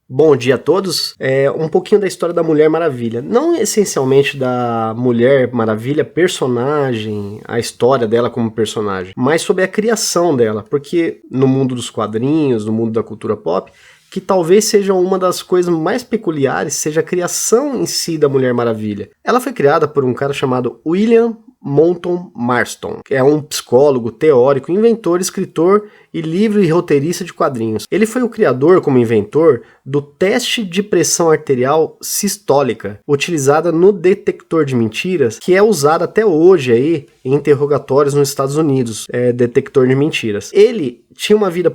Bom dia a todos. Um pouquinho da história da Mulher Maravilha. Não essencialmente da Mulher Maravilha personagem, a história dela como personagem, mas sobre a criação dela, porque no mundo dos quadrinhos, no mundo da cultura pop, que talvez seja uma das coisas mais peculiares, seja a criação em si da Mulher Maravilha. Ela foi criada por um cara chamado William Moulton Marston, que é um psicólogo, teórico, inventor, escritor e livro e roteirista de quadrinhos. Ele foi o criador, como inventor, do teste de pressão arterial sistólica, utilizada no detector de mentiras, que é usado até hoje aí em interrogatórios nos Estados Unidos, detector de mentiras. Ele tinha uma vida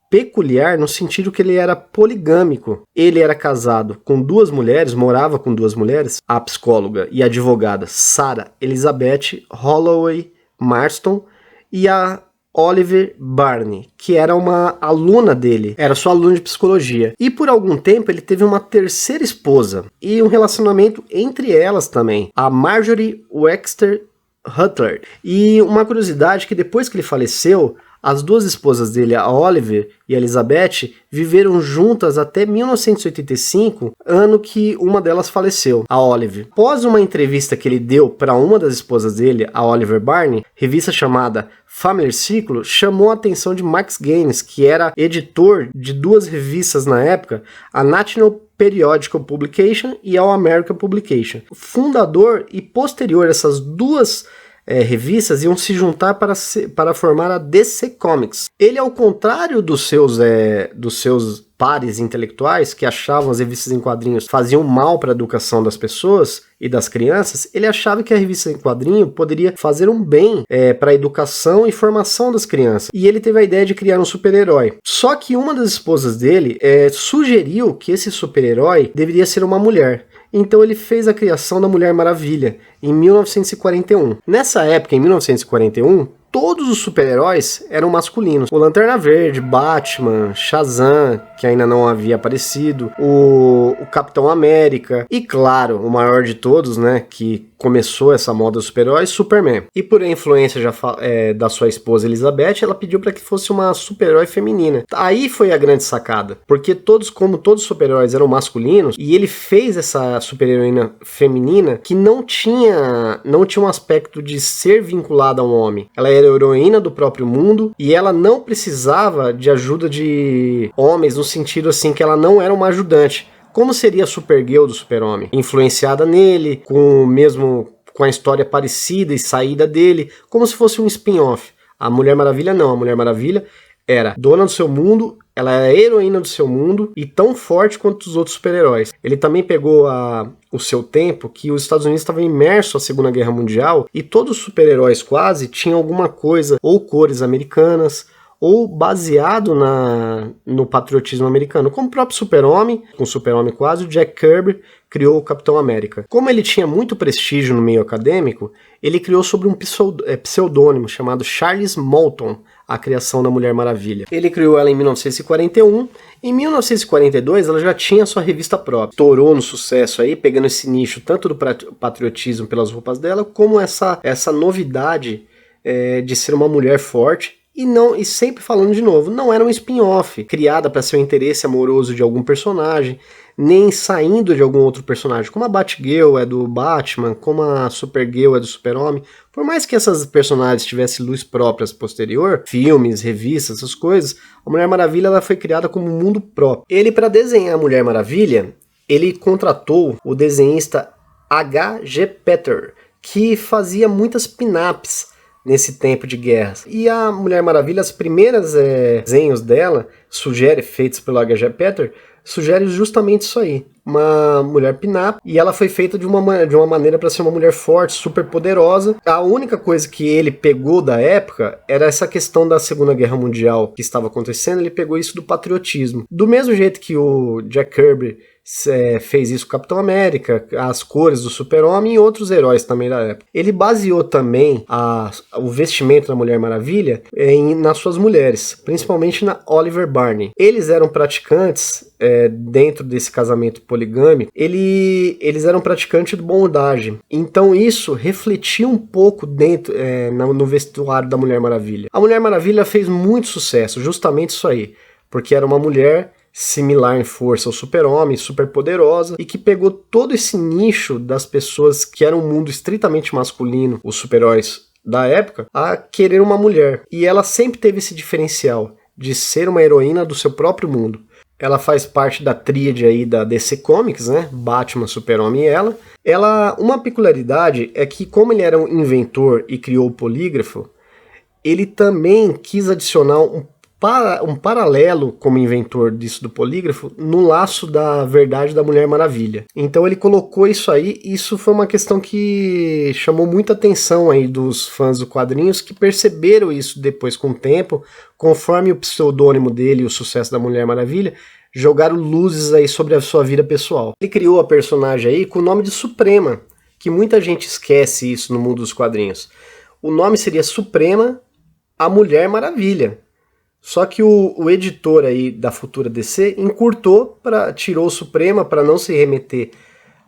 peculiar no sentido que ele era poligâmico. Ele era casado com duas mulheres, morava com duas mulheres, a psicóloga e a advogada Sarah Elizabeth Holloway Marston e a Oliver Barney, que era uma aluna dele, era sua aluna de psicologia. E por algum tempo ele teve uma terceira esposa e um relacionamento entre elas também, a Marjorie Wexter Hutter. E uma curiosidade que depois que ele faleceu, as duas esposas dele, a Oliver e a Elizabeth, viveram juntas até 1985, ano que uma delas faleceu, a Oliver. Após uma entrevista que ele deu para uma das esposas dele, a Oliver Barney, revista chamada Family Circle, chamou a atenção de Max Gaines, que era editor de duas revistas na época, a National Periodical Publication e a American Publication. Fundador e posterior a essas duas revistas iam se juntar para formar a DC Comics. Ele, ao contrário dos seus pares intelectuais que achavam as revistas em quadrinhos faziam mal para a educação das pessoas e das crianças, ele achava que a revista em quadrinho poderia fazer um bem para a educação e formação das crianças. E ele teve a ideia de criar um super-herói. Só que uma das esposas dele sugeriu que esse super-herói deveria ser uma mulher. Então ele fez a criação da Mulher Maravilha em 1941. Nessa época, em 1941, todos os super-heróis eram masculinos. O Lanterna Verde, Batman, Shazam, que ainda não havia aparecido, o Capitão América e, claro, o maior de todos, né, que começou essa moda dos super-heróis, Superman. E por influência da sua esposa Elizabeth, ela pediu para que fosse uma super-herói feminina. Aí foi a grande sacada, porque como todos os super-heróis eram masculinos, e ele fez essa super-heroína feminina que não tinha um aspecto de ser vinculada a um homem. Ela era heroína do próprio mundo e ela não precisava de ajuda de homens, no sentido assim que ela não era uma ajudante. Como seria a Supergirl do Super-Homem? Influenciada nele, com a história parecida e saída dele, como se fosse um spin-off. A Mulher Maravilha não, a Mulher Maravilha era dona do seu mundo, ela era a heroína do seu mundo e tão forte quanto os outros super-heróis. Ele também pegou o seu tempo que os Estados Unidos estavam imersos à Segunda Guerra Mundial e todos os super-heróis quase tinham alguma coisa, ou cores americanas, ou baseado no patriotismo americano, como o próprio Super-Homem, com o Super-Homem quase, o Jack Kirby criou o Capitão América. Como ele tinha muito prestígio no meio acadêmico, ele criou sobre um pseudônimo chamado Charles Moulton, a criação da Mulher Maravilha. Ele criou ela em 1941, em 1942 ela já tinha sua revista própria. Estourou no sucesso aí, pegando esse nicho tanto do patriotismo pelas roupas dela, como essa novidade de ser uma mulher forte. E sempre falando de novo, não era um spin-off criada para ser o interesse amoroso de algum personagem, nem saindo de algum outro personagem, como a Batgirl é do Batman, como a Supergirl é do Super-Homem. Por mais que essas personagens tivessem luz próprias posterior, filmes, revistas, essas coisas, a Mulher Maravilha ela foi criada como um mundo próprio. Ele, para desenhar a Mulher Maravilha, ele contratou o desenhista H.G. Peter, que fazia muitas pin-ups nesse tempo de guerras. E a Mulher Maravilha, as primeiras desenhos dela, feitos pelo H.G. Peter, sugere justamente isso aí. Uma mulher pin-up, e ela foi feita de uma maneira para ser uma mulher forte, super poderosa. A única coisa que ele pegou da época era essa questão da Segunda Guerra Mundial que estava acontecendo, ele pegou isso do patriotismo. Do mesmo jeito que o Jack Kirby fez isso com o Capitão América, as cores do Super-Homem e outros heróis também da época. Ele baseou também o vestimento da Mulher Maravilha nas suas mulheres, principalmente na Oliver Barney. Eles eram praticantes, dentro desse casamento poligâmico, eles eram praticantes de bondagem. Então isso refletia um pouco dentro no vestuário da Mulher Maravilha. A Mulher Maravilha fez muito sucesso, justamente isso aí, porque era uma mulher similar em força ao Super-Homem, super poderosa, e que pegou todo esse nicho das pessoas que eram um mundo estritamente masculino, os super-heróis da época, a querer uma mulher. E ela sempre teve esse diferencial de ser uma heroína do seu próprio mundo. Ela faz parte da tríade aí da DC Comics, né? Batman, Super-Homem e ela. Uma peculiaridade é que, como ele era um inventor e criou o polígrafo, ele também quis adicionar um paralelo como inventor disso do polígrafo no laço da verdade da Mulher Maravilha. Então ele colocou isso aí, e isso foi uma questão que chamou muita atenção aí dos fãs do quadrinhos, que perceberam isso depois com o tempo, conforme o pseudônimo dele e o sucesso da Mulher Maravilha, jogaram luzes aí sobre a sua vida pessoal. Ele criou a personagem aí com o nome de Suprema, que muita gente esquece isso no mundo dos quadrinhos. O nome seria Suprema, a Mulher Maravilha. Só que o editor aí da futura DC encurtou, tirou o Suprema para não se remeter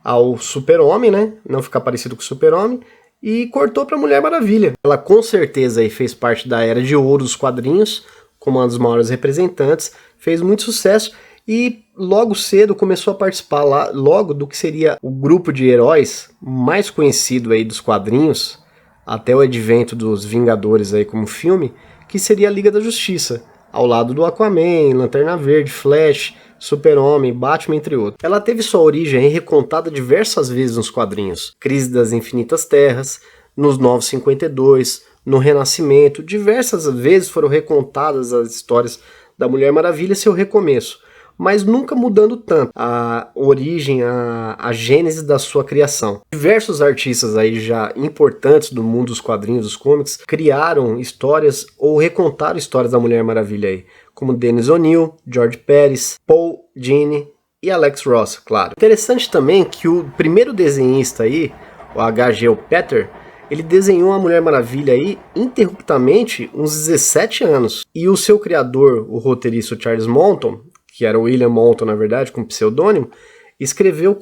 ao Super-Homem, né? Não ficar parecido com o Super-Homem, e cortou para Mulher Maravilha. Ela com certeza aí fez parte da era de ouro dos quadrinhos, como uma das maiores representantes, fez muito sucesso e logo cedo começou a participar logo do que seria o grupo de heróis mais conhecido aí dos quadrinhos, até o advento dos Vingadores aí como filme, que seria a Liga da Justiça, ao lado do Aquaman, Lanterna Verde, Flash, Super-Homem, Batman, entre outros. Ela teve sua origem recontada diversas vezes nos quadrinhos. Crise das Infinitas Terras, nos Novos 52, no Renascimento, diversas vezes foram recontadas as histórias da Mulher Maravilha e seu recomeço, mas nunca mudando tanto a origem, a gênese da sua criação. Diversos artistas aí já importantes do mundo dos quadrinhos, dos comics, criaram histórias ou recontaram histórias da Mulher Maravilha aí, como Dennis O'Neil, George Pérez, Paul Dini e Alex Ross, claro. Interessante também que o primeiro desenhista aí, o H.G. Peter, ele desenhou a Mulher Maravilha aí interruptamente uns 17 anos. E o seu criador, o roteirista Charles Moulton, que era o William Moulton, na verdade, com pseudônimo, escreveu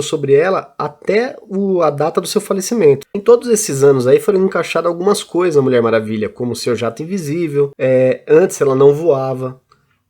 sobre ela até a data do seu falecimento. Em todos esses anos aí foram encaixadas algumas coisas na Mulher Maravilha, como o seu jato invisível, antes ela não voava,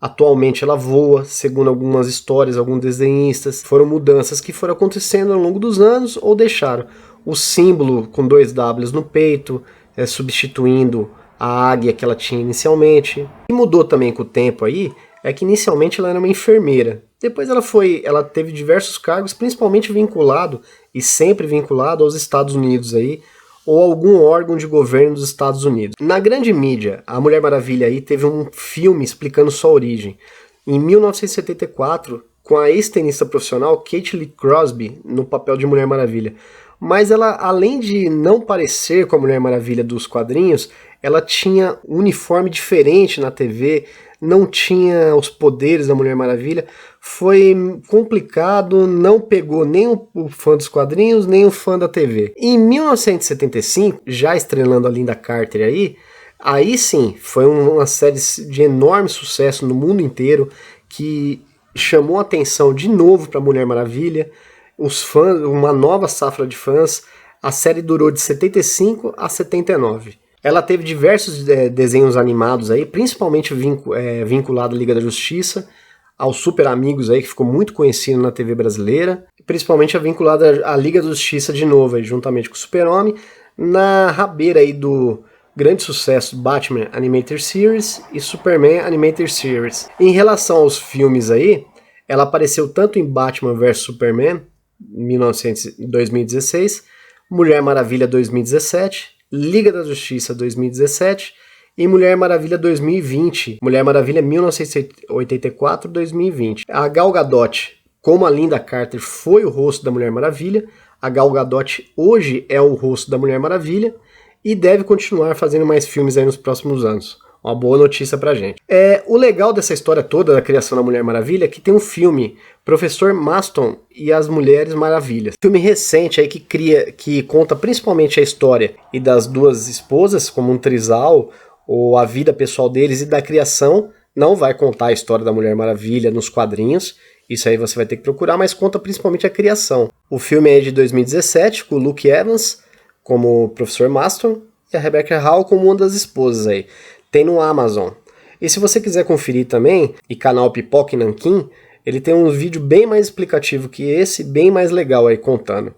atualmente ela voa, segundo algumas histórias, alguns desenhistas. Foram mudanças que foram acontecendo ao longo dos anos ou deixaram o símbolo com 2 Ws no peito, substituindo a águia que ela tinha inicialmente. E mudou também com o tempo aí, é que inicialmente ela era uma enfermeira. Depois ela teve diversos cargos, principalmente vinculado, e sempre vinculado aos Estados Unidos aí, ou algum órgão de governo dos Estados Unidos. Na grande mídia, a Mulher Maravilha aí teve um filme explicando sua origem. Em 1974, com a ex-tenista profissional Kate Lee Crosby no papel de Mulher Maravilha. Mas ela, além de não parecer com a Mulher Maravilha dos quadrinhos, ela tinha um uniforme diferente na TV, não tinha os poderes da Mulher Maravilha, foi complicado, não pegou nem o fã dos quadrinhos, nem o fã da TV. Em 1975, já estrelando a Linda Carter aí sim, foi uma série de enorme sucesso no mundo inteiro, que chamou atenção de novo para a Mulher Maravilha, os fãs, uma nova safra de fãs. A série durou de 75 a 79. Ela teve diversos desenhos animados aí, principalmente vinculado à Liga da Justiça, aos Super Amigos aí, que ficou muito conhecido na TV brasileira, principalmente vinculada à Liga da Justiça de novo, aí, juntamente com o Super-Homem, na rabeira aí do grande sucesso Batman Animated Series e Superman Animated Series. Em relação aos filmes aí, ela apareceu tanto em Batman vs Superman, 2016, Mulher Maravilha 2017, Liga da Justiça 2017 e Mulher Maravilha 2020, Mulher Maravilha 1984-2020. A Gal Gadot, como a Linda Carter foi o rosto da Mulher Maravilha, a Gal Gadot hoje é o rosto da Mulher Maravilha e deve continuar fazendo mais filmes aí nos próximos anos. Uma boa notícia pra gente. O legal dessa história toda da criação da Mulher Maravilha é que tem um filme, Professor Maston e as Mulheres Maravilhas. Filme recente aí que conta principalmente a história e das duas esposas, como um trisal, ou a vida pessoal deles e da criação. Não vai contar a história da Mulher Maravilha nos quadrinhos, isso aí você vai ter que procurar, mas conta principalmente a criação. O filme é de 2017, com o Luke Evans como Professor Maston e a Rebecca Hall como uma das esposas aí. Tem no Amazon. E se você quiser conferir também, e canal Pipoca e Nanquim, ele tem um vídeo bem mais explicativo que esse, bem mais legal aí contando.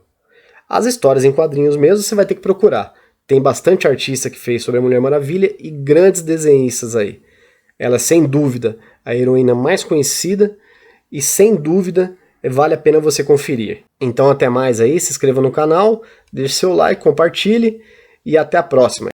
As histórias em quadrinhos mesmo você vai ter que procurar. Tem bastante artista que fez sobre a Mulher Maravilha e grandes desenhistas aí. Ela é sem dúvida a heroína mais conhecida e sem dúvida vale a pena você conferir. Então até mais aí, se inscreva no canal, deixe seu like, compartilhe e até a próxima.